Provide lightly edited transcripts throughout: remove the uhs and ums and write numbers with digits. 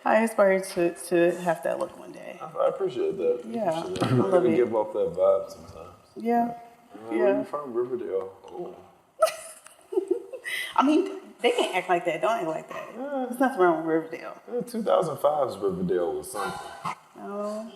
I aspire to have that look one day. I appreciate that. Yeah, I love it. give off that vibe sometimes. Yeah. Where you from? Riverdale. Oh. I mean, they can't act like that. Don't act like that. There's nothing wrong with Riverdale. 2005's Riverdale was something. Oh,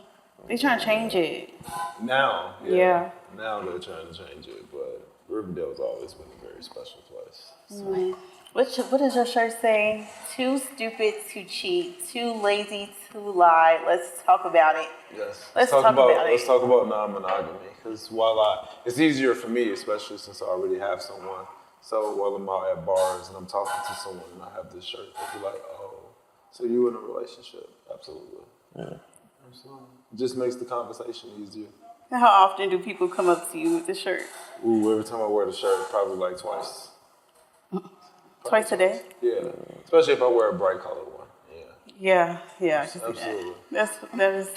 they trying to change it. Now, Yeah. Now they're trying to change it, but Riverdale's always been a very special place. So. What does your shirt say? Too stupid to cheat, too lazy to lie. Let's talk about it. Yes. Let's talk about it. Let's talk about non-monogamy, because it's easier for me, especially since I already have someone. So while I'm out at bars and I'm talking to someone and I have this shirt, they'll be like, "Oh, so you in a relationship?" Absolutely. Yeah. Absolutely. It just makes the conversation easier. How often do people come up to you with the shirt? Ooh, every time I wear the shirt, probably like twice. Twice a day? Yeah, especially if I wear a bright colored one. Yeah, I can see Absolutely. that.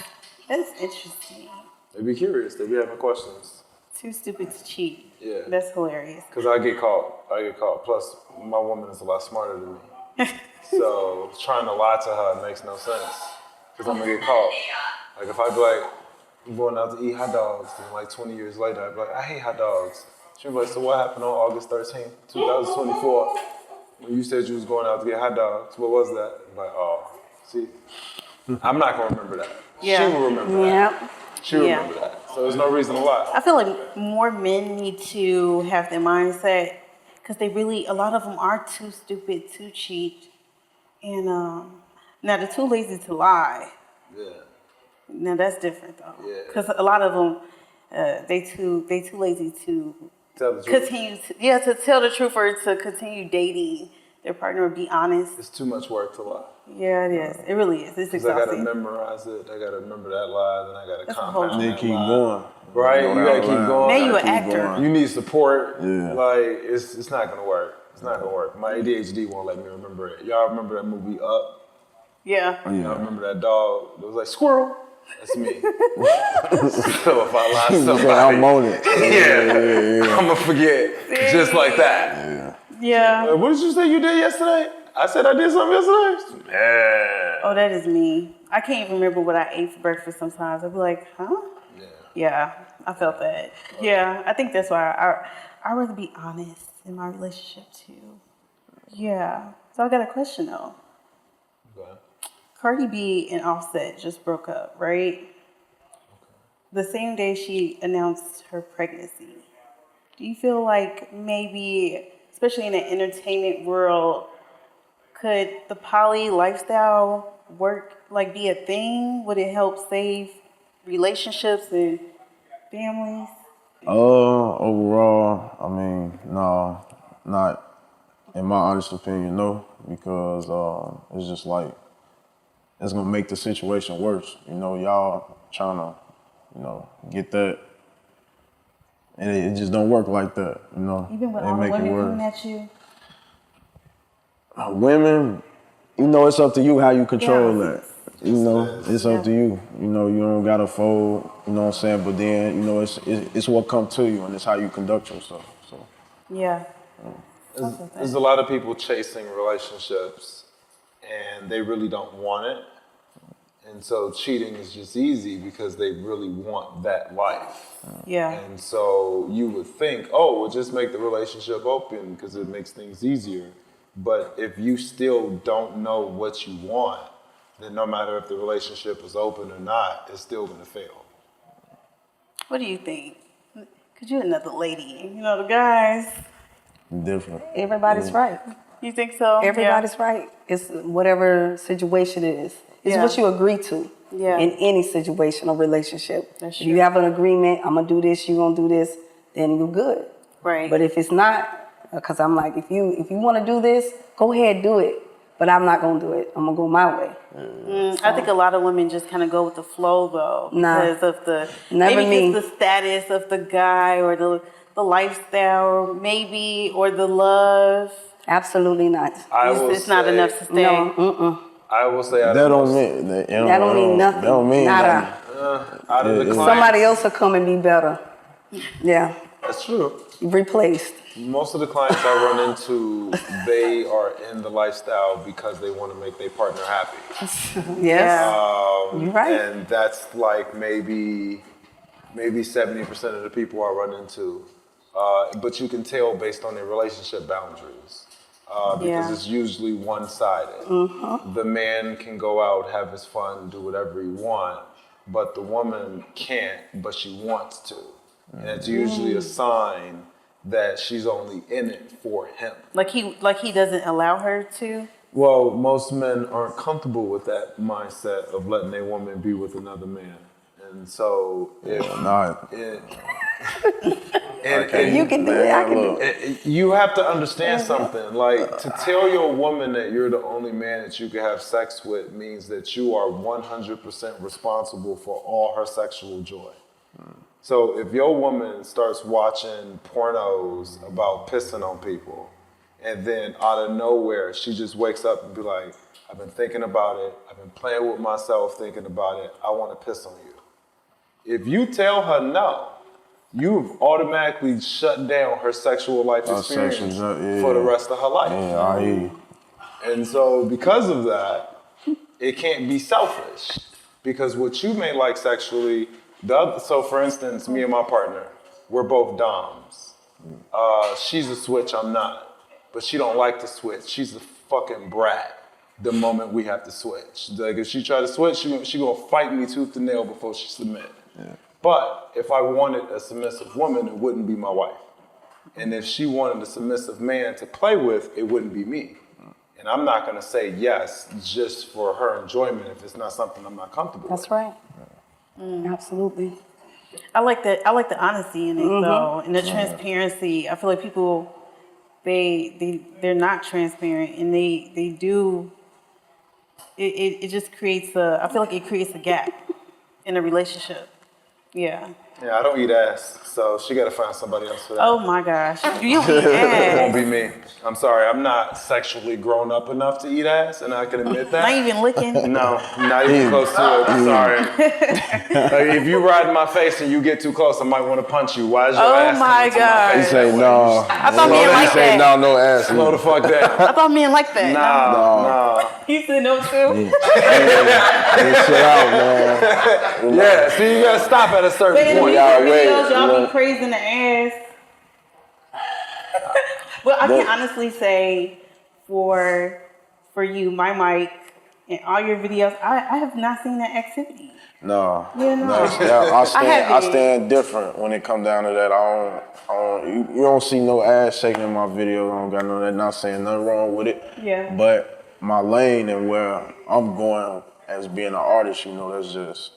That's interesting. They be curious. They be having questions. Too stupid to cheat. Yeah. That's hilarious. Because I get caught. Plus, my woman is a lot smarter than me. So trying to lie to her makes no sense. Because I'm going to get caught. Like if I be like, I'm going out to eat hot dogs, and like 20 years later, I'd be like, I hate hot dogs. She'd be like, so what happened on August 13th, 2024? When you said you was going out to get hot dogs, what was that? I'm like, oh, see, I'm not going to remember that. Yeah. She will remember that. She will remember that. So there's no reason to lie. I feel like more men need to have their mindset, because a lot of them are too stupid to cheat. And now they're too lazy to lie. Yeah. Now that's different though. Yeah. Because a lot of them, they too lazy to Tell the truth. continue to tell the truth or to continue dating their partner or be honest. It's too much work to lie. Yeah, it is. It really is. It's Because I exhausting. gotta memorize it. I gotta remember that lie. Then I gotta That's a whole compound They that keep lie. going. Right? You gotta keep going. Now you an Keep actor. going. You need support. Yeah. Like it's not gonna work. It's not gonna work. My ADHD won't let me remember it. Y'all remember that movie Up? Yeah. Y'all remember that dog that was like squirrel? That's me. So if I lie to somebody, I'm on it. yeah. I'm gonna forget just like that. Yeah. What did you say you did yesterday? I said I did something yesterday. Yeah. Oh, that is me. I can't even remember what I ate for breakfast sometimes. I'd be like, huh? Yeah. Yeah, I felt that. Yeah, I think that's why I'd rather be honest in my relationship too. Yeah. So I got a question though. Okay. Cardi B and Offset just broke up, right? The same day she announced her pregnancy. Do you feel like maybe, especially in the entertainment world, could the poly lifestyle be a thing? Would it help save relationships and families? Overall, I mean, no, not in my honest opinion, no, because it's just like, it's gonna make the situation worse. You know, y'all trying to, get that, and it just don't work like that, you know. Even with It all the make it women worse. coming at you? Women, it's up to you how you control Yeah. that. It's up to you. You don't gotta fold, you know what I'm saying? But then, it's what comes to you and it's how you conduct yourself. So Yeah. There's a lot of people chasing relationships and they really don't want it. And so cheating is just easy because they really want that life. Yeah. And so you would think, oh, we'll just make the relationship open because it makes things easier. But if you still don't know what you want, then no matter if the relationship is open or not, it's still going to fail. What do you think? Because you're another lady. The guys. different. Everybody's right. You think so? Everybody's right. It's whatever situation it is. It's Yeah. what you agree to Yeah. in any situation or relationship. That's If you true. have an agreement, I'm gonna do this, you gonna do this, then you're good. Right. But if it's not, because I'm like, if you want to do this, go ahead, do it. But I'm not gonna do it. I'm gonna go my way. I think a lot of women just kind of go with the flow though, Nah. because of the Never maybe me. just the status of the guy or the lifestyle, maybe, or the love. Absolutely not. It's not enough to stay. No, I will say That don't mean that don't mean nothing. That don't mean Nada. nothing. out of the clients. Somebody else will come and be better. Yeah, That's true. replaced. Most of the clients I run into, they are in the lifestyle because they want to make their partner happy. Yes. You're right. And that's like maybe 70% of the people I run into. But you can tell based on their relationship boundaries. Because it's usually one-sided. The man can go out, have his fun, do whatever he wants, but the woman can't, but she wants to. And it's usually a sign that she's only in it for him. Like he doesn't allow her to? Well, most men aren't comfortable with that mindset of letting a woman be with another man. And so You can do it. I can do it. You have to understand something. Like, to tell your woman that you're the only man that you can have sex with means that you are 100% responsible for all her sexual joy. So if your woman starts watching pornos about pissing on people, and then out of nowhere, she just wakes up and be like, I've been thinking about it. I've been playing with myself thinking about it. I want to piss on you. If you tell her no, you've automatically shut down her sexual life experience for the rest of her life. Yeah, I hear you. And so because of that, it can't be selfish. Because what you may like sexually, so for instance, me and my partner, we're both doms. She's a switch, I'm not. But she don't like to switch. She's a fucking brat the moment we have to switch. Like, if she try to switch, she gonna fight me tooth and nail before she submit. Yeah. But if I wanted a submissive woman, it wouldn't be my wife. And if she wanted a submissive man to play with, it wouldn't be me. And I'm not gonna say yes just for her enjoyment if it's not something I'm not comfortable with. That's right. Absolutely. I like the honesty in it though, and the transparency. I feel like people they're not transparent, and they do. It just creates I feel like it creates a gap in a relationship. Yeah. Yeah, I don't eat ass, so she gotta find somebody else for that. Oh my gosh, you don't eat It won't ass. be me. I'm sorry, I'm not sexually grown up enough to eat ass, and I can admit that. Not even licking. No, not even close to it. I'm sorry. Like, if you ride in my face and you get too close, I might want to punch you. Why is your ass Oh my coming to God. He face? say no. I thought men He like say that. no ass. Slow the fuck down. I thought men like that. Nah. You said no too. Chill out, man. Yeah, see, you gotta stop at a certain But in the point. music wait, videos, y'all look. be praising the ass. Well, I can honestly say for you, my mic, and all your videos, I have not seen that activity. No. Yeah, no. I haven't. stand different when it come down to that. You don't see no ass shaking in my video. I don't got no that. Not saying nothing wrong with it. Yeah. But my lane and where I'm going as being an artist, that's just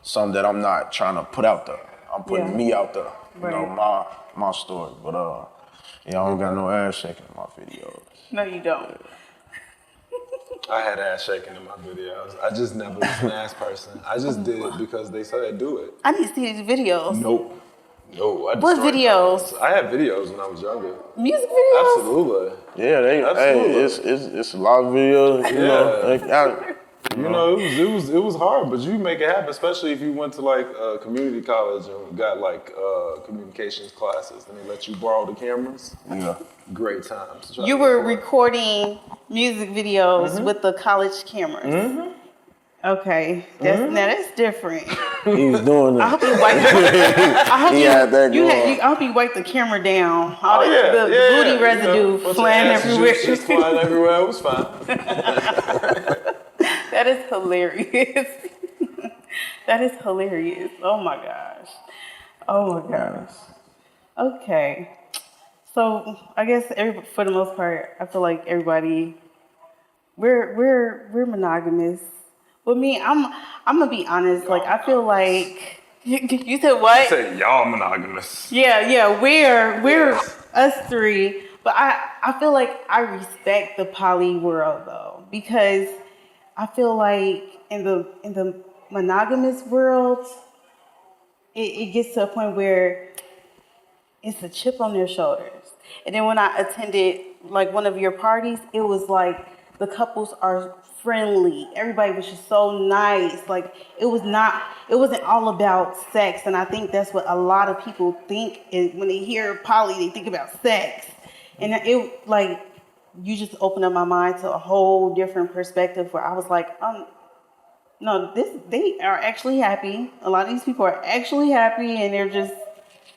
something that I'm not trying to put out there. I'm putting me out there. Right. My story. But I don't got no ass shaking in my videos. No, you don't. I had ass shaking in my videos. I just never was an ass person. I just did it because they said do it. I need to see these videos. Nope. No, I What destroyed videos? those. I had videos when I was younger. Music videos? Absolutely. Yeah, Absolutely. it's a lot of videos. You know, it was hard, but you make it happen, especially if you went to like community college and got like communications classes, and they let you borrow the cameras. Yeah. Great times. You were recording music videos with the college cameras. Okay, now that's different. He was doing I it. hope you wipe. I hope He had that going. I hope you wipe the camera down. All the Yeah, booty residue bunch of flying ass everywhere. juice just flying everywhere. It was fine. That is hilarious. That is hilarious. Oh my gosh. Oh my gosh. Okay. So I guess for the most part, I feel like everybody we're monogamous. With me, I'm gonna be honest. Like I feel like you said what? I said y'all monogamous. Yeah. We're us three, but I feel like I respect the poly world though, because I feel like in the monogamous world, it gets to a point where it's a chip on their shoulders. And then when I attended like one of your parties, it was like the couples are friendly. Everybody was just so nice. Like it wasn't all about sex. And I think that's what a lot of people think is when they hear poly, they think about sex. And it like, you just opened up my mind to a whole different perspective where I was like, no, they are actually happy. A lot of these people are actually happy and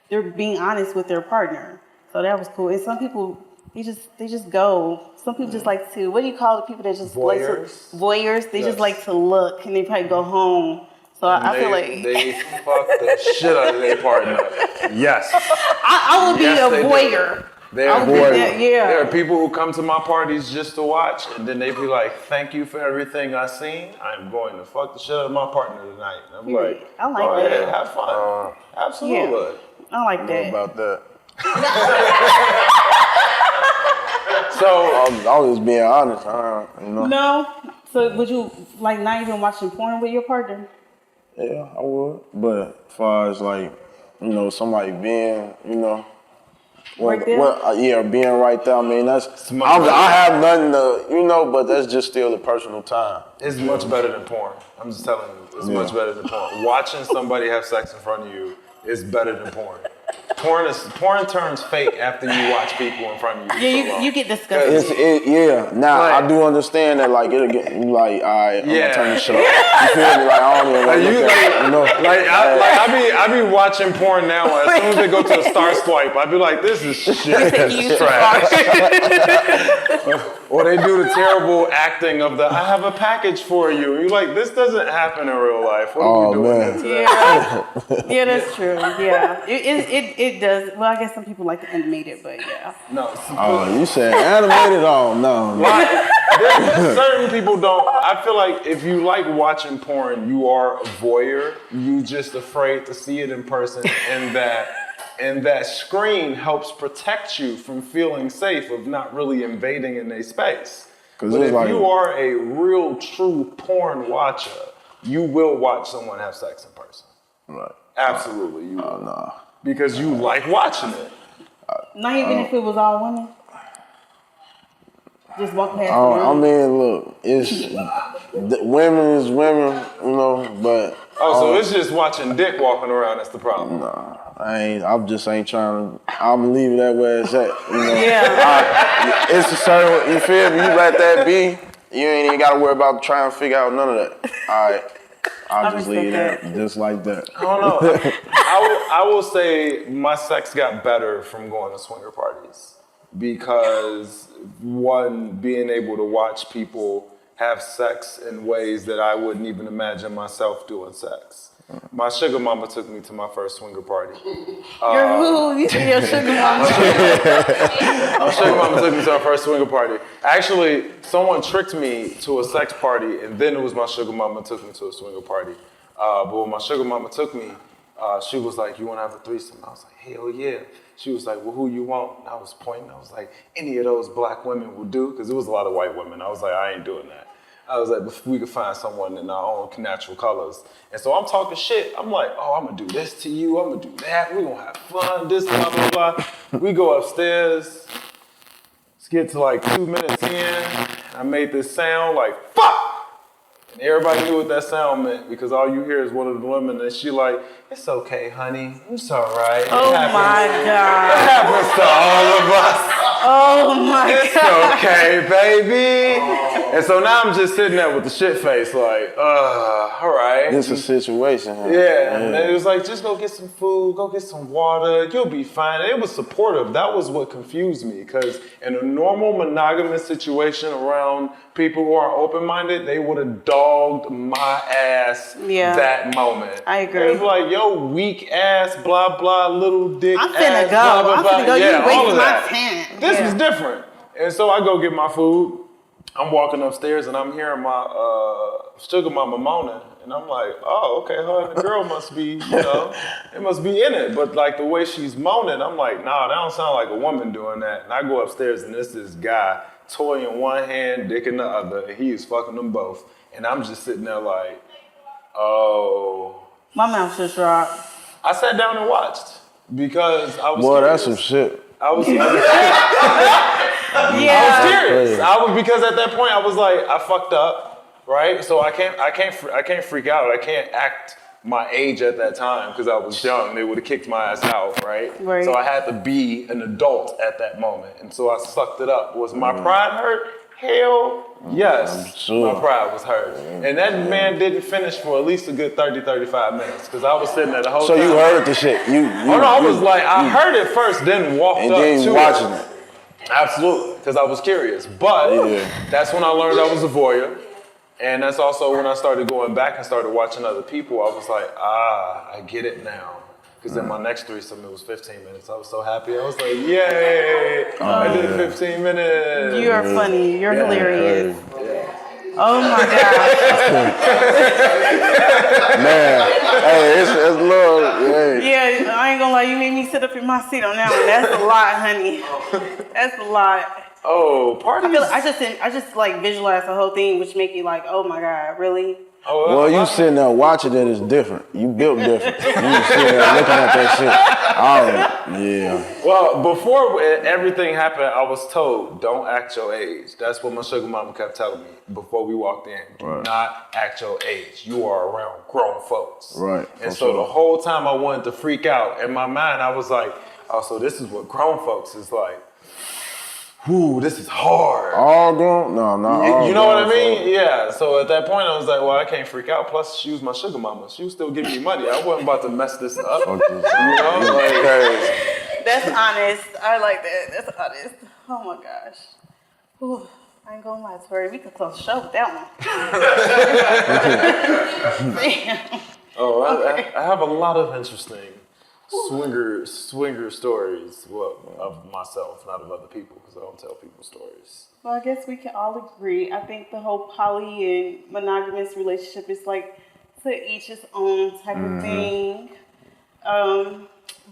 they're being honest with their partner. So that was cool. And some people, they just go. Some people just like to, what do you call the people that just Voyeurs? like to, voyeurs? They Yes. just like to look and they probably go home. So I feel like they fuck the shit out of their partner. Yes. I would be Yes, a they do. voyeur. There I would be that, yeah. There are people who come to my parties just to watch, and then they be like, "Thank you for everything I seen. I'm going to fuck the shit out of my partner tonight." And I'm like, I like "Go that. ahead, have fun." Absolutely. I like Know that. about that. So I was just being honest. You know. No. So would you like not even watching porn with your partner? Yeah, I would. But as far as like, you know, somebody being, you know, Right there? being right there. I mean, that's much I better. have nothing to, you know, but that's just still the personal time. it's much better than porn. I'm just telling you, it's much better than porn. Watching somebody have sex in front of you is better than porn. Porn turns fake after you watch people in front of you. Yeah, you get disgusted. Now Like- I do understand that. Like it'll get you like, all right, I'm Yeah. gonna turn this shit off. You feel me? Like I don't even Like, look at it, you know. I be watching porn now. As soon as they go to a star swipe, I be like, this is shit. You Trash. Or they do the terrible acting of the, I have a package for you. And you're like, this doesn't happen in real life. What are we doing man. into that? Yeah, that's true. Yeah, it does. Well, I guess some people like to animate it, but yeah. No. Oh, you said animated? Oh no. Certain people don't. I feel like if you like watching porn, you are a voyeur. You just afraid to see it in person, and that screen helps protect you from feeling safe of not really invading in their space. 'Cause But it's if like- you are a real, true porn watcher, you will watch someone have sex in person. Right. Absolutely, you will. Nah. Because you like watching it. Not even if it was all women. Just walk past. I mean, look, women is women, you know, but Oh, so it's just watching dick walking around that's the problem. I just ain't trying to. I'm leave it that way it's at. You know, Yeah. it's a certain. You feel me? You let that be. You ain't even got to worry about trying to figure out none of that. All right, I'll just leave that just like that. I don't know. I will say my sex got better from going to swinger parties because one, being able to watch people have sex in ways that I wouldn't even imagine myself doing sex. My sugar mama took me to my first swinger party. You're who? You say your sugar mama. My sugar mama took me to our first swinger party. Actually, someone tricked me to a sex party, and then it was my sugar mama took me to a swinger party. But when my sugar mama took me, she was like, "You want to have a threesome?" I was like, "Hell yeah." She was like, "Well, who you want?" And I was pointing. I was like, "Any of those black women will do," because there was a lot of white women. I was like, "I ain't doing that." I was like, "If we could find someone in our own natural colors." And so I'm talking shit. I'm like, "Oh, I'm gonna do this to you. I'm gonna do that. We're gonna have fun. This, blah, blah, blah." We go upstairs. Let's get to like 2 minutes in. I made this sound like, "Fuck!" And everybody knew what that sound meant because all you hear is one of the women and she like, "It's okay, honey. It's all right. It Oh happens. my It God. happens to all of us. Oh my It's God. okay, baby." And so now I'm just sitting there with the shit face like, all right. It's a situation. Huh? Yeah, and it was like, just go get some food, go get some water, you'll be fine. And it was supportive. That was what confused me, because in a normal monogamous situation around people who are open-minded, they would have dogged my ass that moment. I agree. It was like, yo, weak ass, blah, blah, little dick I'm ass, finna go. blah, blah, I'm blah. finna go. Yeah, You all wasting of my that. time. This Yeah. was different. And so I go get my food. I'm walking upstairs and I'm hearing my sugar mama moaning. And I'm like, oh, okay, her and the girl must be, it must be in it. But like the way she's moaning, I'm like, nah, that don't sound like a woman doing that. And I go upstairs and it's this guy, toy in one hand, dick in the other, and he is fucking them both. And I'm just sitting there like, oh. My mouth just dropped. I sat down and watched because I was Boy, curious. that's some shit. I was Yeah. I was serious. crazy. Because at that point I was like, I fucked up, right? So I can't freak out. I can't act my age at that time because I was young. They would have kicked my ass out, right? Right. So I had to be an adult at that moment, and so I sucked it up. Was my pride hurt? Hell yes, sure. my pride was hurt. And that man didn't finish for at least a good 30, 35 minutes because I was sitting there the whole So time. you heard the shit. I was like, I heard it first, then walked and up then to watching it. it. Absolutely, because I was curious. But that's when I learned I was a voyeur. And that's also when I started going back and started watching other people. I was like, I get it now. Because in my next threesome, it was 15 minutes. I was so happy. I was like, yay! I did 15 minutes. You are funny. You're hilarious. Yeah. Oh my God. Man, hey, it's a little, hey. Yeah, I ain't gonna lie. You made me sit up in my seat on that one. That's a lot, honey. That's a lot. Oh, parties. I just like visualize the whole thing, which make you like, oh my God, really? Oh, Well, you sitting there watching it is different. You built different. You sitting there looking at that shit. Yeah. Well, before everything happened, I was told, don't act your age. That's what my sugar mama kept telling me before we walked in. Do not act your age. You are around grown folks. Right. And so the whole time I wanted to freak out. In my mind, I was like, oh, so this is what grown folks is like. Ooh, this is hard. All grown? No, not all You know what I grown mean? folk. Yeah. So at that point, I was like, well, I can't freak out. Plus, she was my sugar mama. She was still giving me money. I wasn't about to mess this up. Fuck this. You know? Like, That's honest. I like that. That's honest. Oh my gosh. Ooh, I ain't gonna lie, Tori. We could close the show with that one. Damn. I have a lot of interesting swinger stories, of myself, not of other people, because I don't tell people stories. Well, I guess we can all agree. I think the whole poly and monogamous relationship is like to each his own type of thing.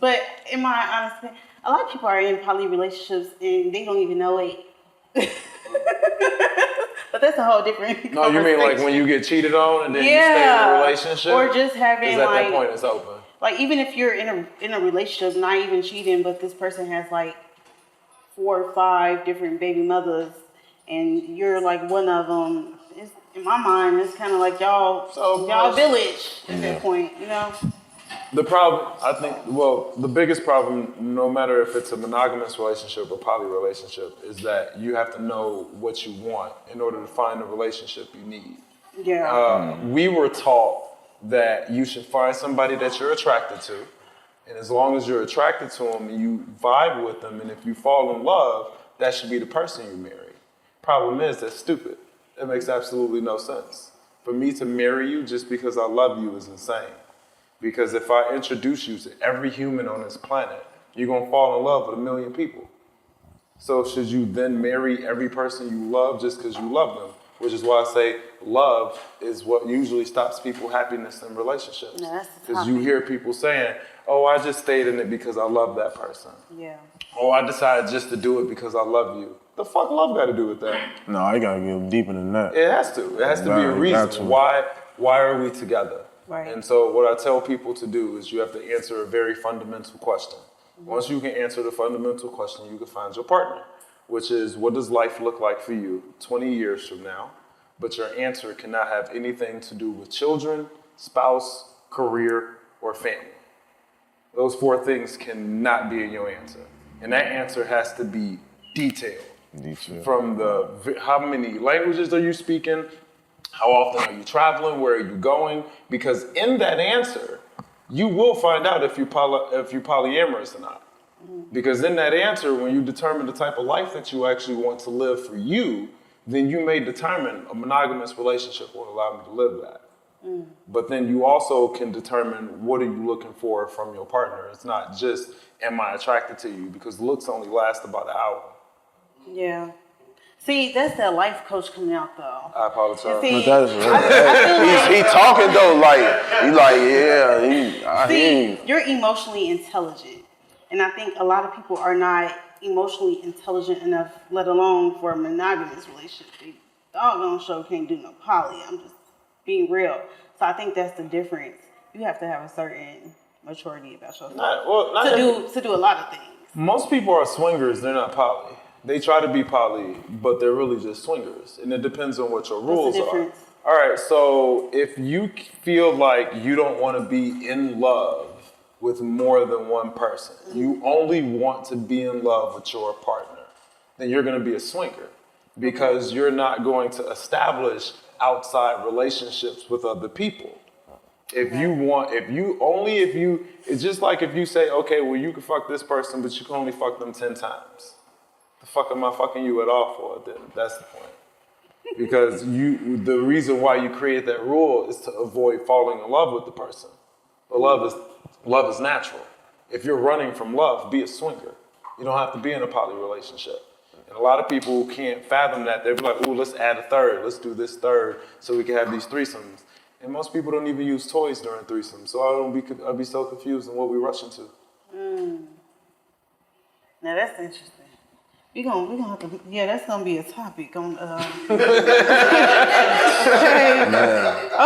But in my honest opinion, a lot of people are in poly relationships and they don't even know it. But that's a whole different No, you mean like when you get cheated on and then you stay in a relationship? Or just having at like, that point it's open. like even if you're in a relationship, not even cheating, but this person has like 4 or 5 different baby mothers, and you're like one of them. It's, in my mind, it's kind of like y'all village at that point, you know. The problem, I think, the biggest problem, no matter if it's a monogamous relationship or poly relationship, is that you have to know what you want in order to find the relationship you need. Yeah. We were taught that you should find somebody that you're attracted to, and as long as you're attracted to them and you vibe with them, and if you fall in love, that should be the person you marry. Problem is, that's stupid. It makes absolutely no sense. For me to marry you just because I love you is insane. Because if I introduce you to every human on this planet, you're gonna fall in love with 1 million people. So should you then marry every person you love just because you love them? Which is why I say love is what usually stops people's happiness in relationships. No, that's the Because you hear people saying, oh, I just stayed in it because I love that person. Yeah. Oh, I decided just to do it because I love you. The fuck love got to do with that? No, I gotta get deeper than that. It has to. It has to be a reason. Why are we together? Right. And so what I tell people to do is you have to answer a very fundamental question. Once you can answer the fundamental question, you can find your partner, which is, what does life look like for you 20 years from now? But your answer cannot have anything to do with children, spouse, career, or family. Those 4 things cannot be in your answer. And that answer has to be detailed. From how many languages are you speaking? How often are you traveling? Where are you going? Because in that answer, you will find out if you're polyamorous or not. Because in that answer, when you determine the type of life that you actually want to live for you, then you may determine a monogamous relationship will allow me to live that. But then you also can determine what are you looking for from your partner. It's not just, am I attracted to you? Because looks only last about an hour. Yeah. See, that's that life coach coming out though. I apologize. See, But that is he talking though you're emotionally intelligent. And I think a lot of people are not emotionally intelligent enough, let alone for a monogamous relationship. They doggone sure can't do no poly. I'm just being real. So I think that's the difference. You have to have a certain maturity about yourself to do a lot of things. Most people are swingers, they're not poly. They try to be poly, but they're really just swingers. And it depends on what your rules What's the are. difference? All right, so if you feel like you don't want to be in love with more than one person, you only want to be in love with your partner, then you're going to be a swinger because you're not going to establish outside relationships with other people. It's just like if you say, okay, well, you can fuck this person, but you can only fuck them 10 times. The fuck am I fucking you at all for then? That's the point. Because the reason why you create that rule is to avoid falling in love with the person. But love is natural. If you're running from love, be a swinger. You don't have to be in a poly relationship. And a lot of people can't fathom that. They're like, ooh, let's add a third. Let's do this third so we can have these threesomes. And most people don't even use toys during threesomes. So I'd be so confused on what we rushing to. Now that's interesting. We gonna have to, that's gonna be a topic on.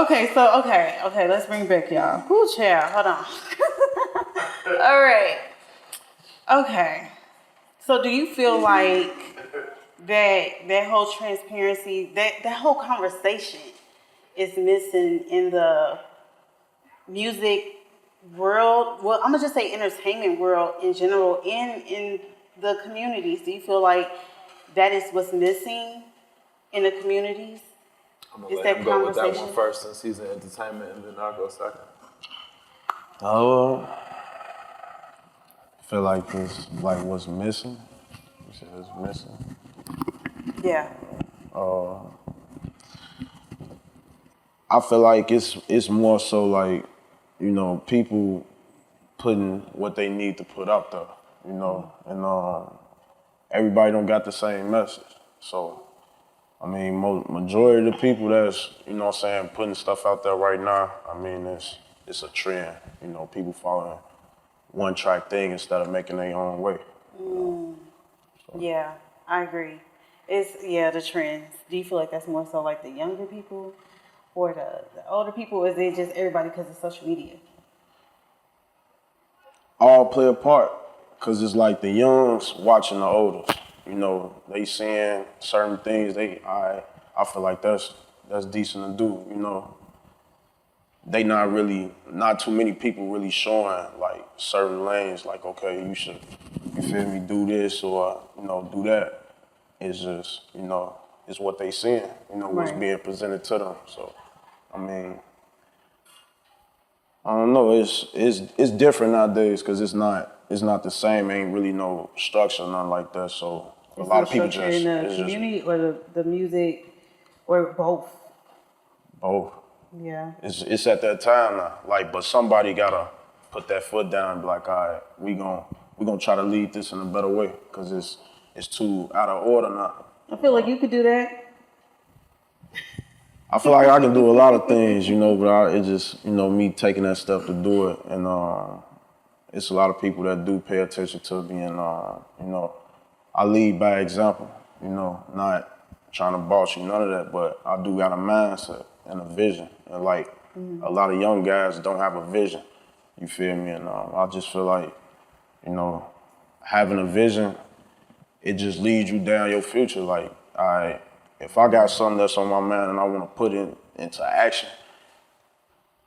Okay, let's bring back y'all. Whoo, child, hold on. All right. Okay. So, do you feel like that whole transparency, that whole conversation, is missing in the music world? Well, I'm gonna just say entertainment world in general, and in the communities. Do you feel like that is what's missing in the communities? I'm gonna let him go with that one first since he's in entertainment, and then I'll go second. I feel like this, like what's missing. You said it's missing. Yeah. I feel like it's more so like, people putting what they need to put up there, and everybody don't got the same message. So, I mean, majority of the people that's, putting stuff out there right now, I mean, it's a trend. People following one track thing instead of making their own way. So. Yeah, I agree. It's the trends. Do you feel like that's more so like the younger people or the older people, or is it just everybody because of social media? All play a part, because it's like the youngs watching the oldest. They seeing certain things. I feel like that's decent to do. They not too many people really showing like certain lanes. Like, okay, you should, you feel me, do this or do that. It's just it's what they seeing. What's being presented to them. So, I mean, I don't know. It's different nowadays because it's not the same. Ain't really no structure, nothing like that. So a lot of people just in the community or the music or both. Both. Yeah. It's at that time now. Like, but somebody gotta put that foot down and be like, all right, we gonna try to lead this in a better way because it's too out of order now. I feel like you could do that. I feel like I can do a lot of things, but it's just, me taking that step to do it. And it's a lot of people that do pay attention to me. And, I lead by example, not trying to boss you, none of that. But I do got a mindset and a vision. And, like, a lot of young guys don't have a vision. You feel me? And I just feel like, having a vision, it just leads you down your future. Like, if I got something that's on my mind and I want to put it into action,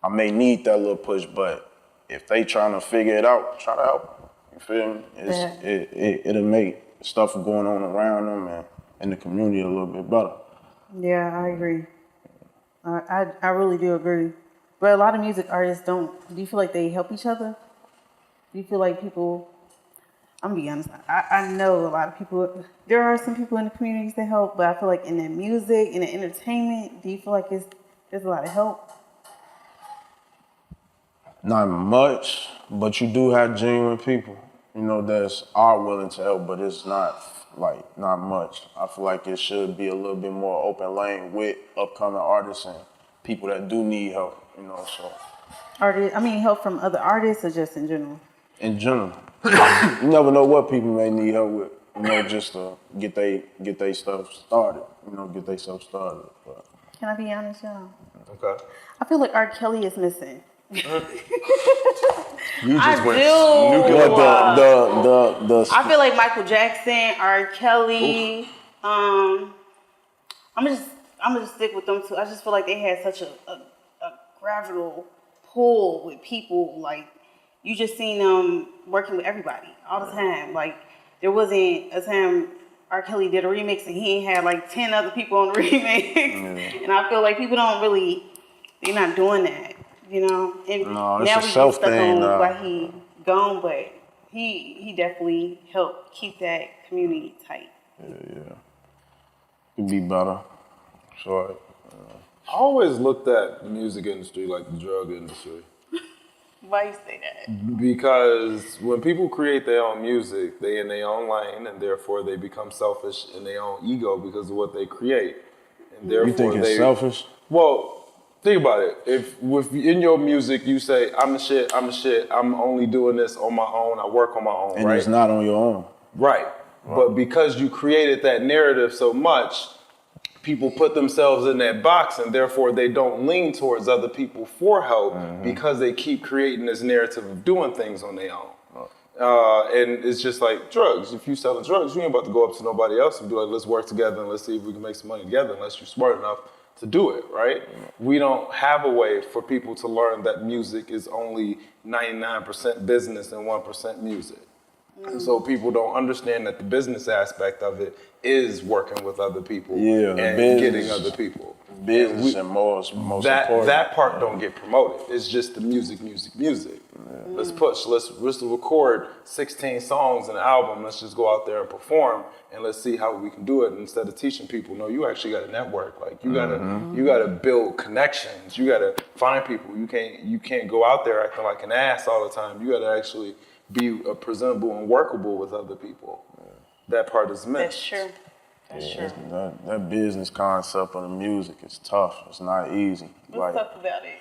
I may need that little push, but if they trying to figure it out, try to help them. You feel me? It'll make stuff going on around them and in the community a little bit better. Yeah, I agree. I really do agree. But a lot of music artists don't. Do you feel like they help each other? Do you feel like people... I'm gonna be honest. I know a lot of people. There are some people in the communities that help, but I feel like in the music, in the entertainment, do you feel like there's a lot of help? Not much, but you do have genuine people, that's are willing to help, but it's not much. I feel like it should be a little bit more open lane with upcoming artists and people that do need help, so. Help from other artists or just in general? In general. You never know what people may need help with, just to get they stuff started, get they stuff started. But. Can I be honest, y'all? Okay. I feel like R. Kelly is missing. You I just went do. nuclear. What I feel like Michael Jackson, R. Kelly. I'm gonna just stick with them too. I just feel like they had such a gravital pull with people. Like you just seen them working with everybody all the time. Like there wasn't a time R. Kelly did a remix and he ain't had like 10 other people on the remix. And I feel like people don't really, they're not doing that, you know. And No, it's now a we self get stuck thing on now. why he gone, but he definitely helped keep that community tight. Yeah. Could be better. Sure. I always looked at the music industry like the drug industry. Why you say that? Because when people create their own music, they in their own lane, and therefore they become selfish in their own ego because of what they create. And therefore You think it's selfish? Well, think about it. If in your music you say, I'm the shit, I'm only doing this on my own, I work on my own, And right? it's not on your own. Right. But because you created that narrative so much, people put themselves in that box and therefore they don't lean towards other people for help because they keep creating this narrative of doing things on their own. And it's just like drugs. If you selling drugs, you ain't about to go up to nobody else and be like, let's work together and let's see if we can make some money together unless you're smart enough to do it, right? We don't have a way for people to learn that music is only 99% business and 1% music. And so people don't understand that the business aspect of it is working with other people and getting other people. Business and most important. That part don't get promoted. It's just the music. Let's push. Let's record 16 songs in an album. Let's just go out there and perform and let's see how we can do it instead of teaching people. No, you actually got to network. Like you gotta build connections. You gotta find people. You can't go out there acting like an ass all the time. You gotta actually be presentable and workable with other people. That part is missed. That's true. That's true. That business concept of the music is tough. It's not easy. What's tough about it?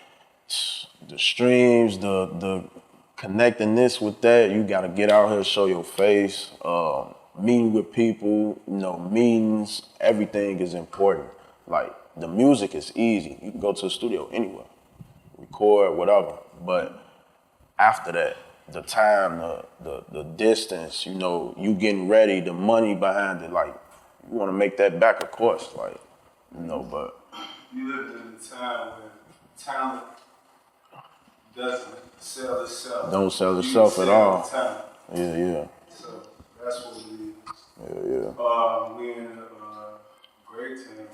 The streams, the connecting this with that, you gotta get out here, show your face, meeting with people, meetings, everything is important. Like the music is easy. You can go to the studio anywhere, record, whatever. But after that, the time, the distance, you getting ready, the money behind it, like you wanna make that back, of course, like, but. You live in a time when talent doesn't sell itself. Don't sell itself at all. Talent. Yeah. So that's what it is. Yeah. We in a great time.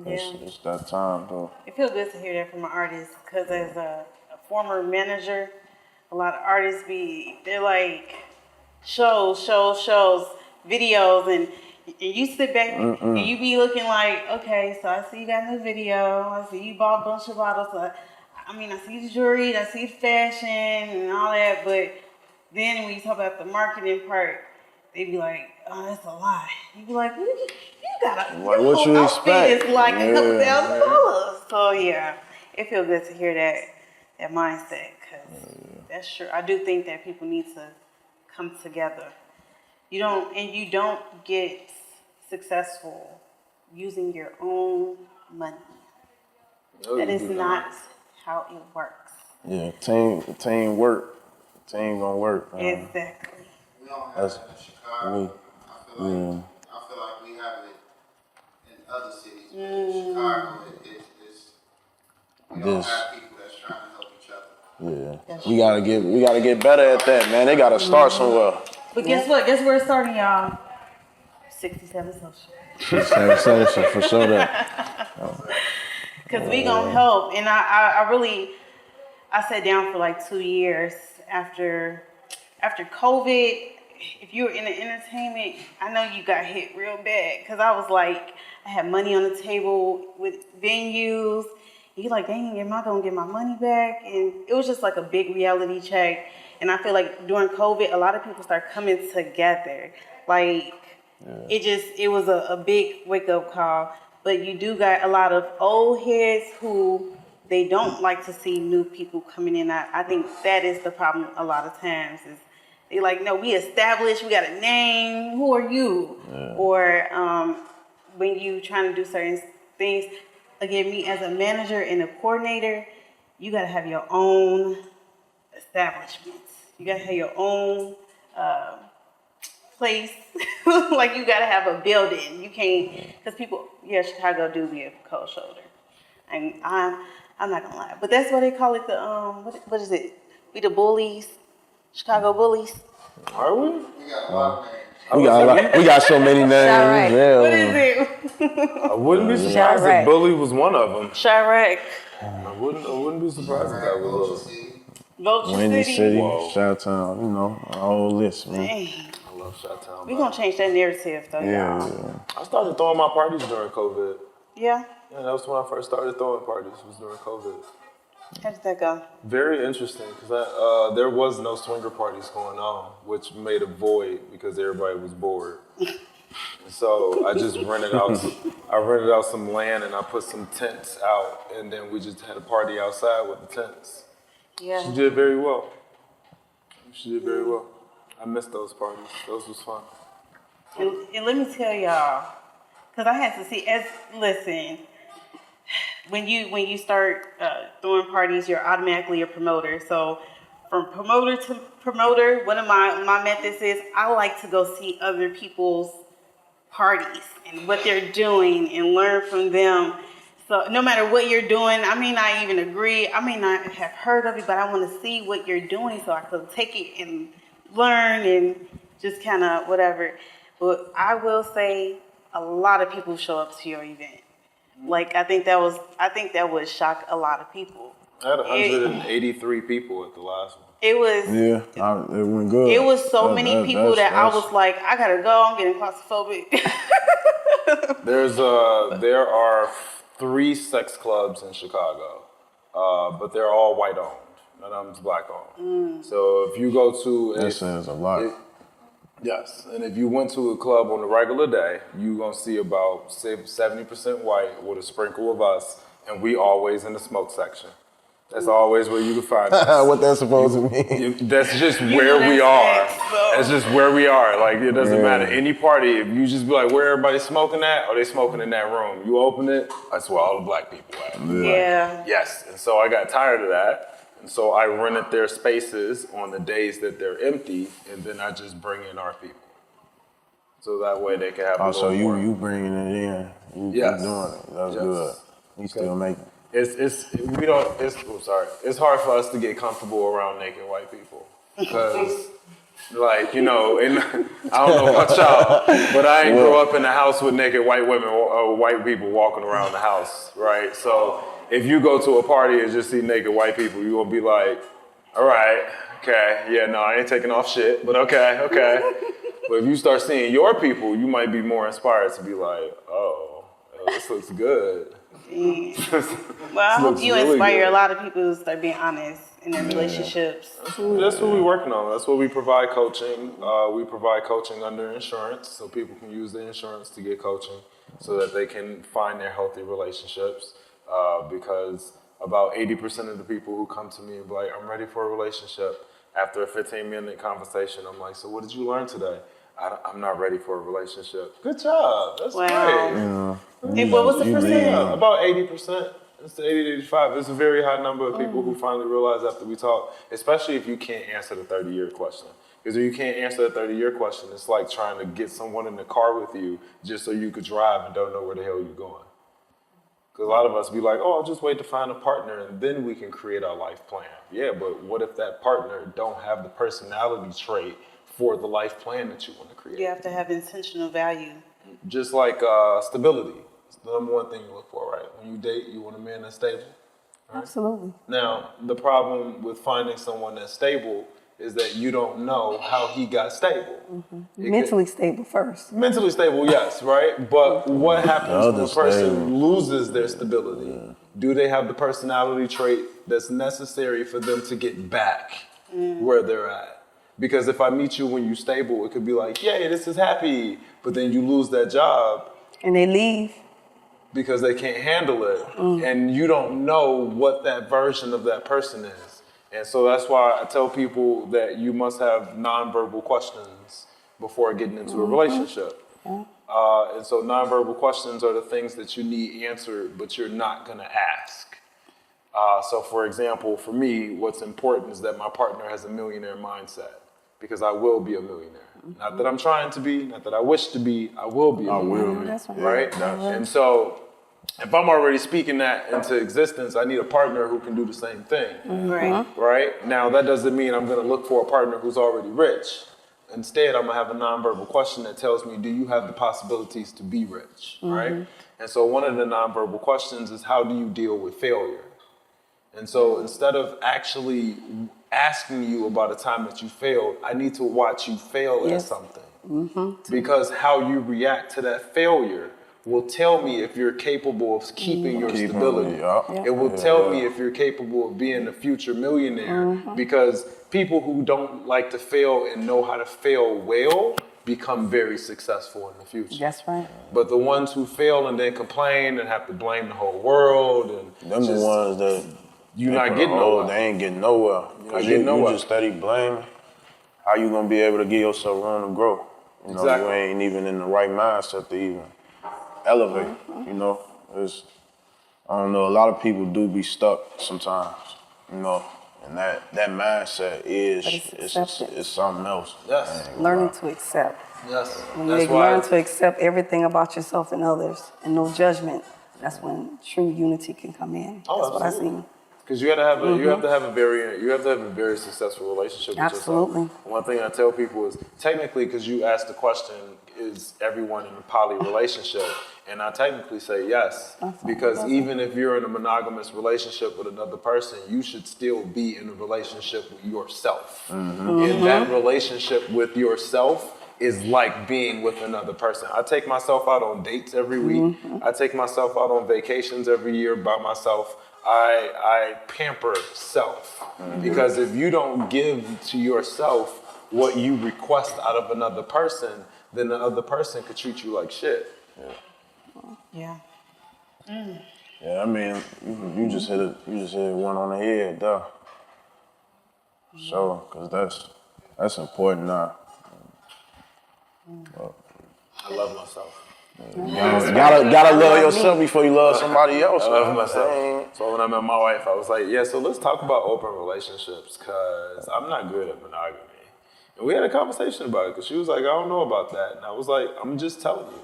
It's that time though. It feels good to hear that from an artist because as a former manager, a lot of artists they're like shows, videos, and you sit back and you be looking like, okay, so I see you got a new video, I see you bought a bunch of bottles, I see the jewelry, I see the fashion and all that, but then when you talk about the marketing part, they be like, oh, that's a lie. You be like, you got Like, what you expect? It's like a couple $1,000. So yeah, it feels good to hear that mindset because that's true. I do think that people need to come together. You don't get successful using your own money. No, That you is do not how it works. Yeah, team work. Team gonna work. Exactly. We don't have That's- that in Chicago. I feel like we have it in other cities. But in Chicago, we don't have people that's trying to help each other. Yeah, we gotta get better at that, man. They gotta start somewhere. But guess what? Guess where it's starting, y'all? 67 Social. For sure that. Because we gonna help. And I sat down for like 2 years after COVID. If you were in the entertainment, I know you got hit real bad. Because I was like, I had money on the table with venues. You're like, dang, am I gonna get my money back? And it was just like a big reality check. And I feel like during COVID, a lot of people start coming together. Like, it was a big wake-up call. But you do got a lot of old heads who they don't like to see new people coming in. I think that is the problem a lot of times is they like, no, we established, we got a name, who are you? Or when you trying to do certain things, again, me as a manager and a coordinator, you gotta have your own establishments. You gotta have your own place. Like you gotta have a building. You can't, because people, Chicago do be a cold shoulder. And I'm not gonna lie, but that's what they call it. The what is it? We the bullies, Chicago bullies. Are we? We got a lot of names. We got so many names. Chirac. Yeah. What is it? I wouldn't be surprised Chirac. if Bully was one of them. Chirac, I wouldn't be surprised if that was Culture one. City. Vulture Windy City. City, Whoa. Chi-Town, you know, a whole list, man. Dang. I love Chi-Town. We gonna change that narrative though, Yeah, y'all. yeah. I started throwing my parties during COVID. Yeah. Yeah, that was when I first started throwing parties. Was during COVID. How did that go? Very interesting because there was no swinger parties going on, which made a void because everybody was bored. So I just rented out. I rented out some land and I put some tents out, and then we just had a party outside with the tents. Yeah. She did very well. She did very well. I missed those parties. Those was fun. And let me tell y'all, because I had to see. Listen, when you start throwing parties, you're automatically a promoter. So from promoter to promoter, one of my methods is I like to go see other people's parties and what they're doing and learn from them. So no matter what you're doing, I may not even agree, I may not have heard of it, but I want to see what you're doing so I could take it and learn and just kind of whatever. But I will say a lot of people show up to your event. Like I think that would shock a lot of people. I had 183 people at the last one. It was It went good. it was so many people that I was like, I gotta go. I'm getting claustrophobic. There are 3 sex clubs in Chicago, but they're all white owned. None of them's black owned. So if you go to That says a lot. yes, and if you went to a club on a regular day, you gonna see about 70% white with a sprinkle of us, and we always in the smoke section. That's always where you can find us. What that's supposed to mean? That's just know where we that's are. sex, so. That's just where we are. Like, it doesn't Yeah. matter. Any party, if you just be like, where everybody's smoking at, or they smoking in that room, you open it, that's where all the black people at. Yeah. Yes, and so I got tired of that. And so I rented their spaces on the days that they're empty, and then I just bring in our people. So that way they can have a Oh, little so more. you bringing it in. You Yes. doing it. That's Yes. good. You still making. It's hard for us to get comfortable around naked white people because, like, and I don't know about y'all, but I ain't grow up in a house with naked white women or white people walking around the house, right? So if you go to a party and just see naked white people, you gonna be like, all right, okay, yeah, no, I ain't taking off shit, but okay. But if you start seeing your people, you might be more inspired to be like, oh, this looks good. Well, I hope looks you really inspire good. a lot of people to start being honest in their relationships. That's what we're working on. That's what we provide coaching. We provide coaching under insurance, so people can use the insurance to get coaching so that they can find their healthy relationships. Because about 80% of the people who come to me and be like, I'm ready for a relationship, after a 15-minute conversation, I'm like, so what did you learn today? I'm not ready for a relationship. Good job. That's Wow. great. And what was the You percent? lead. Yeah, about 80%. It's the 80 to 85. It's a very high number of people who finally realize after we talk, especially if you can't answer the 30-year question. Because if you can't answer the 30-year question, it's like trying to get someone in the car with you just so you could drive and don't know where the hell you're going. Because a lot of us be like, oh, I'll just wait to find a partner and then we can create our life plan. Yeah, but what if that partner don't have the personality trait for the life plan that you want to create? You have to have intentional value. Just like stability. It's the number one thing you look for, right? When you date, you want a man that's stable. Right? Absolutely. Now, the problem with finding someone that's stable is that you don't know how he got stable. Mentally stable first. Mentally stable, yes, right? But what happens when a other person stable. loses their stability? Do they have the personality trait that's necessary for them to get back where they're at? Because if I meet you when you're stable, it could be like, yay, this is happy. But then you lose that job And they leave. because they can't handle it. And you don't know what that version of that person is. And so that's why I tell people that you must have nonverbal questions before getting into a relationship. And so nonverbal questions are the things that you need answered, but you're not gonna ask. So for example, for me, what's important is that my partner has a millionaire mindset, because I will be a millionaire. Not that I'm trying to be, not that I wish to be, I will be a millionaire, That's right? And so if I'm already speaking that into existence, I need a partner who can do the same thing, Right. right? Now, that doesn't mean I'm gonna look for a partner who's already rich. Instead, I'm gonna have a nonverbal question that tells me, do you have the possibilities to be rich, right? And so one of the nonverbal questions is, how do you deal with failure? And so instead of actually asking you about a time that you failed, I need to watch you fail at something. Because how you react to that failure will tell me if you're capable of keeping your stability. It will tell me if you're capable of being a future millionaire, because people who don't like to fail and know how to fail well become very successful in the future. That's right. But the ones who fail and then complain and have to blame the whole world, and Them the ones that you're not getting nowhere. They ain't getting nowhere. Because you just steady blaming. How you gonna be able to give yourself room to grow? You know, you ain't even in the right mindset to even elevate. You know, I don't know. A lot of people do be stuck sometimes. You know, and that mindset is something else. Yes. Learning to accept. Yes. When you learn to accept everything about yourself and others and no judgment, that's when true unity can come in. That's what I see. Because you have to have a very successful relationship with Absolutely. yourself. One thing I tell people is, technically, because you asked the question, is everyone in a poly relationship? And I technically say yes, because even if you're in a monogamous relationship with another person, you should still be in a relationship with yourself. And that relationship with yourself is like being with another person. I take myself out on dates every week. I take myself out on vacations every year by myself. I pamper self, because if you don't give to yourself what you request out of another person, then the other person could treat you like shit. Yeah. Yeah, I mean, you just hit one on the head, though. So, because that's important now. I love myself. You gotta love yourself before you love somebody else. I love myself. So when I met my wife, I was like, yeah, so let's talk about open relationships, because I'm not good at monogamy. And we had a conversation about it, because she was like, I don't know about that. And I was like, I'm just telling you,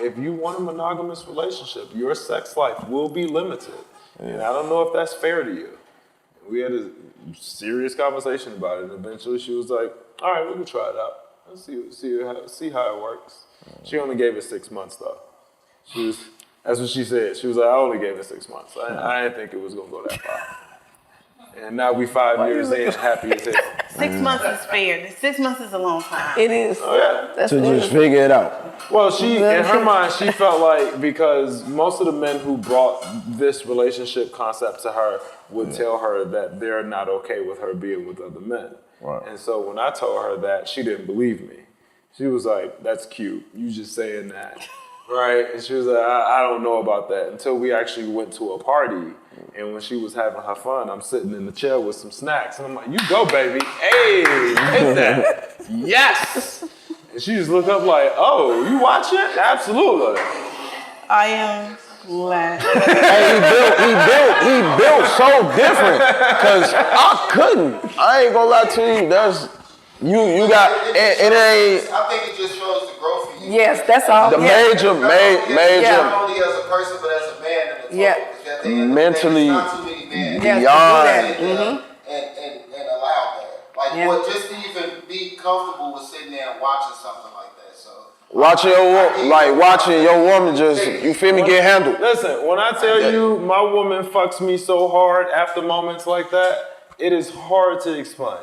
if you want a monogamous relationship, your sex life will be limited. And I don't know if that's fair to you. And we had a serious conversation about it. And eventually she was like, all right, we can try it out. Let's see how it works. She only gave it 6 months, though. That's what she said. She was like, I only gave it 6 months. I didn't think it was going to go that far. And now we 5 years in, happy as hell. 6 months is fair. 6 months is a long time. It is. Oh, yeah. To just figure it out. Well, in her mind, she felt like, because most of the men who brought this relationship concept to her would tell her that they're not okay with her being with other men. Right. And so when I told her that, she didn't believe me. She was like, that's cute. You just saying that. Right? And she was like, I don't know about that. Until we actually went to a party. And when she was having her fun, I'm sitting in the chair with some snacks. And I'm like, you go, baby. Hey, hit that. Yes. And she just looked up like, oh, you watching? Absolutely. I am glad. Hey, he built so different. Because I couldn't. I ain't gonna lie to you. You got, it ain't. I think it just shows the growth for you. Yes, that's all. The major. Not only as a person, but as a man. And mentally not too many men. beyond. And allow that. Like, just to even be comfortable with sitting there and watching something like that. So watching your woman just, you feel me, get handled. Listen, when I tell you my woman fucks me so hard after moments like that, it is hard to explain.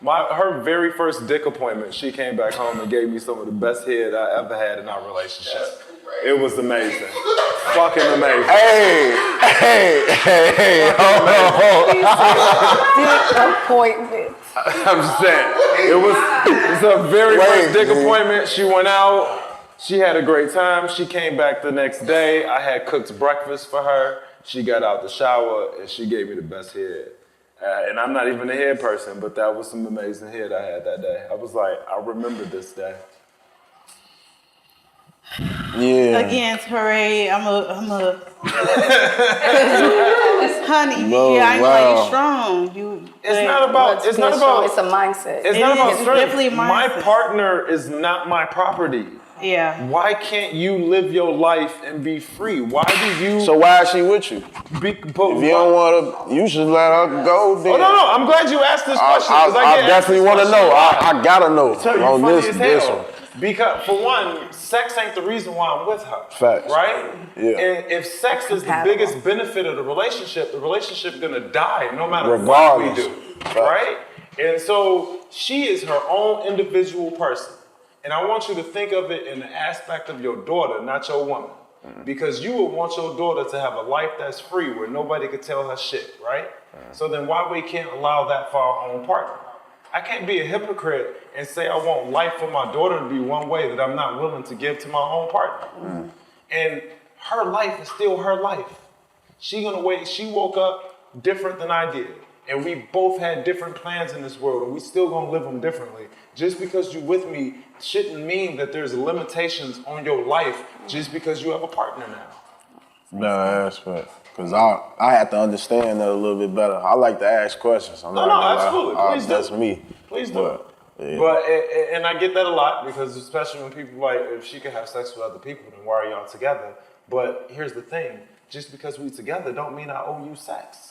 Her very first dick appointment, she came back home and gave me some of the best head I ever had in our relationship. It was amazing. Fucking amazing. Hey. Dick appointment. I'm just saying. It's her very first dick appointment. She went out. She had a great time. She came back the next day. I had cooked breakfast for her. She got out the shower and she gave me the best head. And I'm not even a head person, but that was some amazing head I had that day. I was like, I remember this day. Yeah. against hooray. I'm a honey. No, yeah, I ain't wow. like strong. It's not about. It's not about. It's a mindset. It's not about It's strength. definitely a My mindset. partner is not my property. Yeah. Why can't you live your life and be free? Why do you? So why is she with you? But If you don't want to, you should let her go. Then. Oh no! I'm glad you asked this question. 'Cause I get definitely asked want to this know. question. I gotta know Tell you on funny this as this hell. one. Because for one, sex ain't the reason why I'm with her. Facts. Right? Yeah. And if sex is the Compatible. biggest benefit of the relationship gonna die no matter Regardless. what we do. Facts. Right? And so she is her own individual person. And I want you to think of it in the aspect of your daughter, not your woman. Because you would want your daughter to have a life that's free where nobody could tell her shit, right? So then why we can't allow that for our own partner? I can't be a hypocrite and say I want life for my daughter to be one way that I'm not willing to give to my own partner. And her life is still her life. She woke up different than I did. And we both had different plans in this world, and we still gonna live them differently. Just because you with me shouldn't mean that there's limitations on your life just because you have a partner now. No aspect. Because I have to understand that a little bit better. I like to ask questions. I'm No, not gonna lie. absolutely. Please do. That's me. Please do. But, yeah. But and I get that a lot because especially when people like, if she can have sex with other people, then why are y'all together? But here's the thing: just because we together don't mean I owe you sex.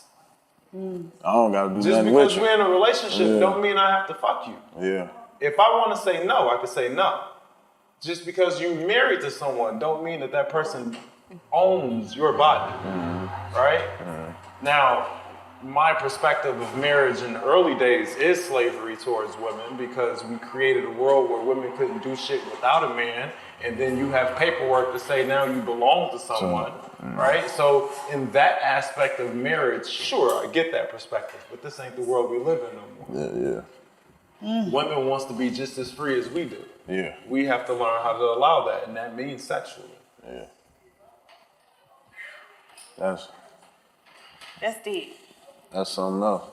I don't gotta do Just nothing with because you. we're in a relationship Yeah. don't mean I have to fuck you. Yeah. If I want to say no, I can say no. Just because you're married to someone don't mean that that person owns your body, right? Now, my perspective of marriage in the early days is slavery towards women because we created a world where women couldn't do shit without a man, and then you have paperwork to say now you belong to someone, right? So in that aspect of marriage, sure, I get that perspective, but this ain't the world we live in no more. Yeah. Women wants to be just as free as we do. Yeah. We have to learn how to allow that, and that means sexually. Yeah. That's deep. something else.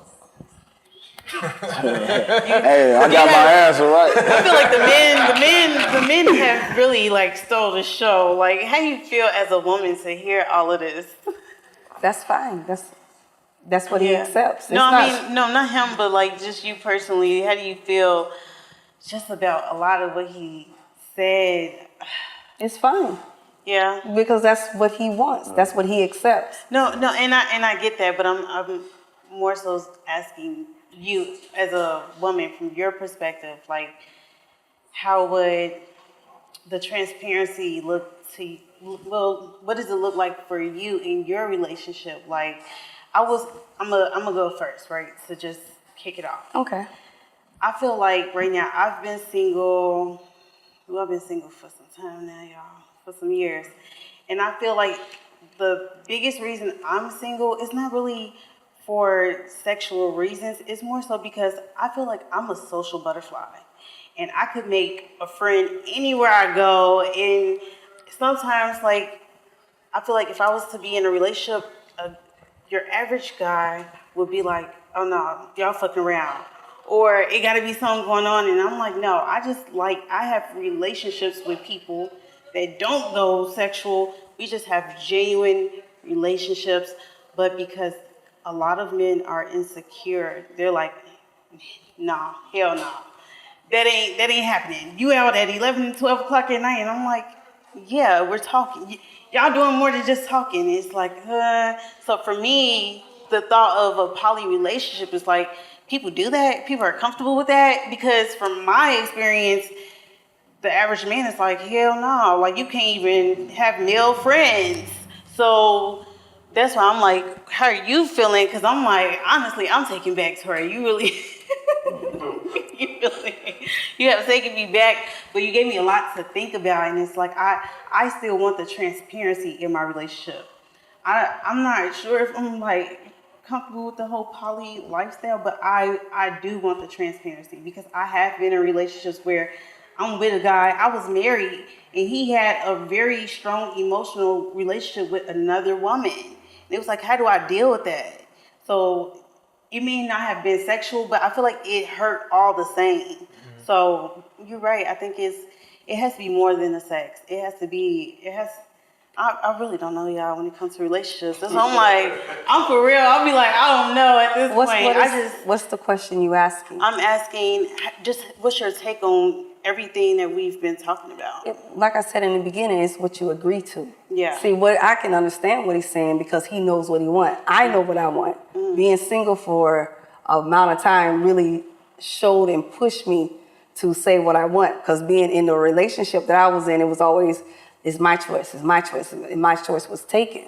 Hey, I got my answer right. I feel like the men have really like stole the show. Like, how do you feel as a woman to hear all of this? That's fine. That's what he accepts. It's No, I not- mean, no, not him, but like just you personally. How do you feel just about a lot of what he said? it's fine Yeah. because that's what he wants. That's what he accepts. No, and I get that, but I'm more so asking you as a woman from your perspective, like how would the transparency look to you? Well, what does it look like for you in your relationship? Like, I'm gonna go first, right? So just kick it off. Okay. I feel like right now I've been single. Well, I've been single for some time now, y'all, for some years, and I feel like the biggest reason I'm single is not really for sexual reasons. It's more so because I feel like I'm a social butterfly, and I could make a friend anywhere I go. And sometimes, like, I feel like if I was to be in a relationship, your average guy would be like, "Oh no, y'all fucking around," or it got to be something going on. And I'm like, no, I have relationships with people that don't go sexual. We just have genuine relationships, but because a lot of men are insecure, they're like, nah, hell no. That ain't happening. You out at 11, 12 o'clock at night, and I'm like, yeah, we're talking. Y'all doing more than just talking. It's like, So for me, the thought of a poly relationship is like, people do that. People are comfortable with that because from my experience, the average man is like, hell no. Like, you can't even have male friends. So that's why I'm like, how are you feeling? Because I'm like, honestly, I'm taken back, Tori. You really, you have taken me back, but you gave me a lot to think about. And it's like, I still want the transparency in my relationship. I'm not sure if I'm like comfortable with the whole poly lifestyle, but I do want the transparency because I have been in relationships where I'm with a guy, I was married, and he had a very strong emotional relationship with another woman. And it was like, how do I deal with that? So it may not have been sexual, but I feel like it hurt all the same. Mm-hmm. So you're right. I think it has to be more than the sex. I really don't know, y'all, when it comes to relationships. That's why I'm like, I'm for real. I'll be like, I don't know at this point. What's the question you asking? I'm asking, just what's your take on everything that we've been talking about? Like I said in the beginning, it's what you agree to. Yeah. See, what I can understand what he's saying because he knows what he wants. I know what I want. Being single for an amount of time really showed and pushed me to say what I want. Because being in the relationship that I was in, it was always, it's my choice, and my choice was taken.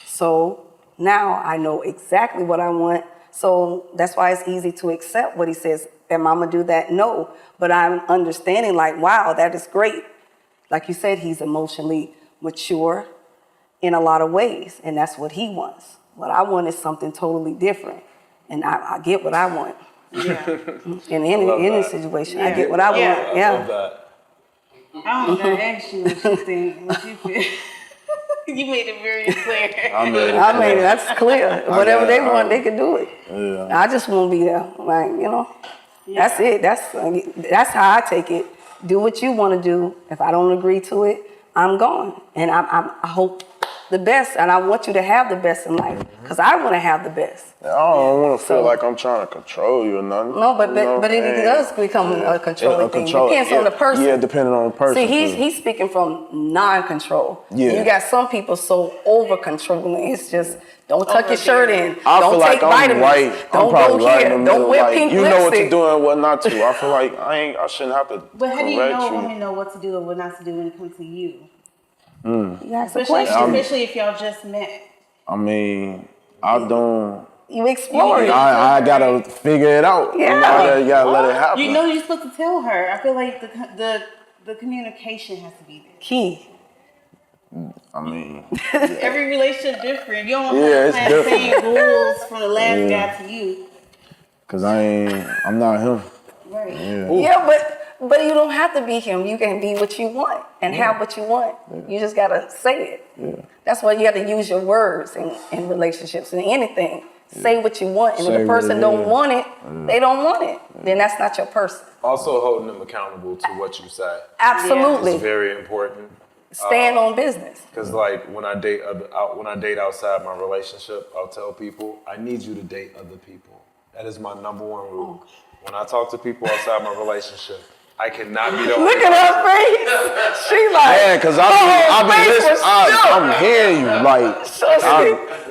So now I know exactly what I want. So that's why it's easy to accept what he says. Am I gonna do that? No. But I'm understanding like, wow, that is great. Like you said, he's emotionally mature in a lot of ways, and that's what he wants. What I want is something totally different, and I get what I want. Yeah. In any situation, I get what I want. I love that. I don't gotta ask you what you think, what you feel. You made it very clear. I made it. I mean, that's clear. Whatever they want, they can do it. Yeah. I just won't be there. Like, you know, that's it. That's how I take it. Do what you want to do. If I don't agree to it, I'm gone. And I hope the best, and I want you to have the best in life, because I want to have the best. I don't want to feel like I'm trying to control you or nothing. No, but it does become a controlling thing. Depends on the person. Yeah, depending on the person. See, he's speaking from non-control. Yeah. You got some people so over-controlling. It's just, don't tuck your shirt in. I Don't feel take like I'm vitamins. right. I'm Don't probably go right in here. the Don't middle. wear Like, pink you know what lipstick. to do and what not to. I feel like I shouldn't have to But how do you correct know you. women know what to do and what not to do when it comes to you? You ask a question. Especially if y'all just met. I mean, I don't. You explore it. I gotta figure it out. Yeah. You know, you gotta let it happen. You know you're supposed to tell her. I feel like the communication has to be there. Key. I mean, Every relationship different. You don't Yeah, have it's the same rules from the last guy to you. cause I'm not him. Right. Yeah. But you don't have to be him. You can be what you want and have what you want. You just gotta say it. Yeah. That's why you have to use your words in relationships and anything. Say what you want, and Say if the what person it don't is. want it, they don't want it. Then that's not your person. Also holding them accountable to what you say Absolutely. is very important. Stand on business. Because like when I date outside my relationship, I'll tell people I need you to date other people. That is my number one rule. When I talk to people outside my relationship, I cannot be the only Look at her face. She like, Yeah, cause I've been listening. I'm hearing you. Like,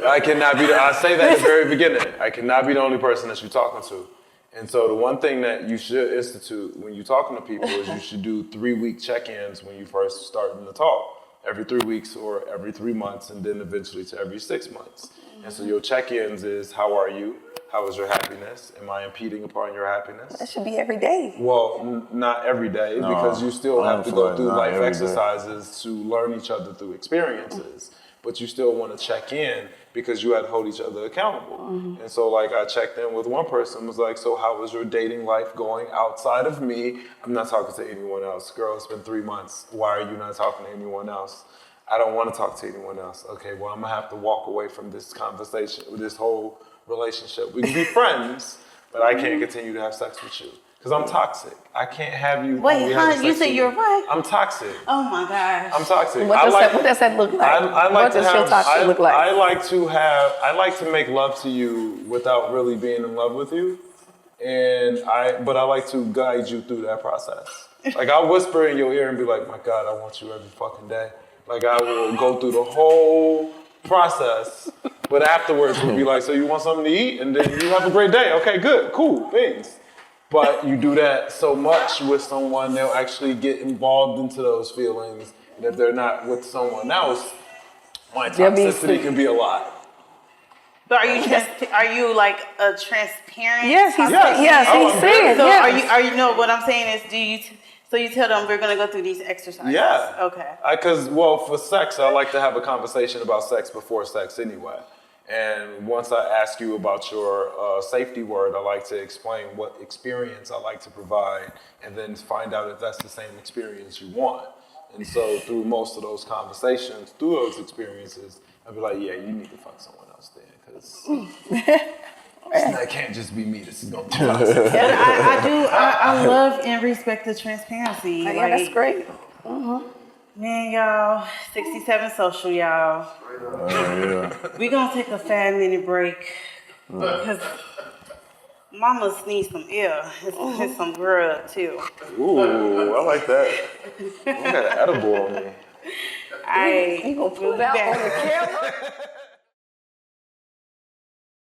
I cannot be I say that at the very beginning. I cannot be the only person that you're talking to. And so the one thing that you should institute when you're talking to people is you should do 3-week check-ins when you first starting to talk. Every 3 weeks or every 3 months, and then eventually to every 6 months. And so your check-ins is, how are you? How is your happiness? Am I impeding upon your happiness? that should be every day. Well, not every day, because you still I have to don't go feel through like life not every day. exercises to learn each other through experiences. But you still want to check in because you had to hold each other accountable. And so like I checked in with one person, was like, so how is your dating life going outside of me? I'm not talking to anyone else. Girl, it's been 3 months. Why are you not talking to anyone else? I don't want to talk to anyone else. Okay, well, I'm gonna have to walk away from this conversation, this whole relationship. We can be friends, but I can't continue to have sex with you because I'm toxic. I can't have you. Wait, only having hon, you sex said with you're me. what? I'm toxic. Oh my gosh. I'm toxic. What does that look like? What does your toxic look like? I like to make love to you without really being in love with you, but I like to guide you through that process. Like I'll whisper in your ear and be like, my God, I want you every fucking day. Like I will go through the whole process, but afterwards we'll be like, so you want something to eat? And then you have a great day. Okay, good, cool, thanks. But you do that so much with someone, they'll actually get involved into those feelings. And if they're not with someone else, my toxicity can be a lot. But are you like a transparent? Yes, he's saying. So Yes. are you know what I'm saying is so you tell them we're gonna go through these exercises? Yeah. Okay. Because for sex, I like to have a conversation about sex before sex anyway. And once I ask you about your safety word, I like to explain what experience I like to provide, and then find out if that's the same experience you want. And so through most of those conversations, through those experiences, I'd be like, yeah, you need to fuck someone else then, because That can't just be me. This is gonna be And I love and respect the transparency. Yeah, that's great. Man, y'all, 67 Social, y'all. Yeah. We gonna take a 5-minute break because mamas need some air and some grub too. Ooh, I like that. I got an edible on me. I You gonna put that on the camera?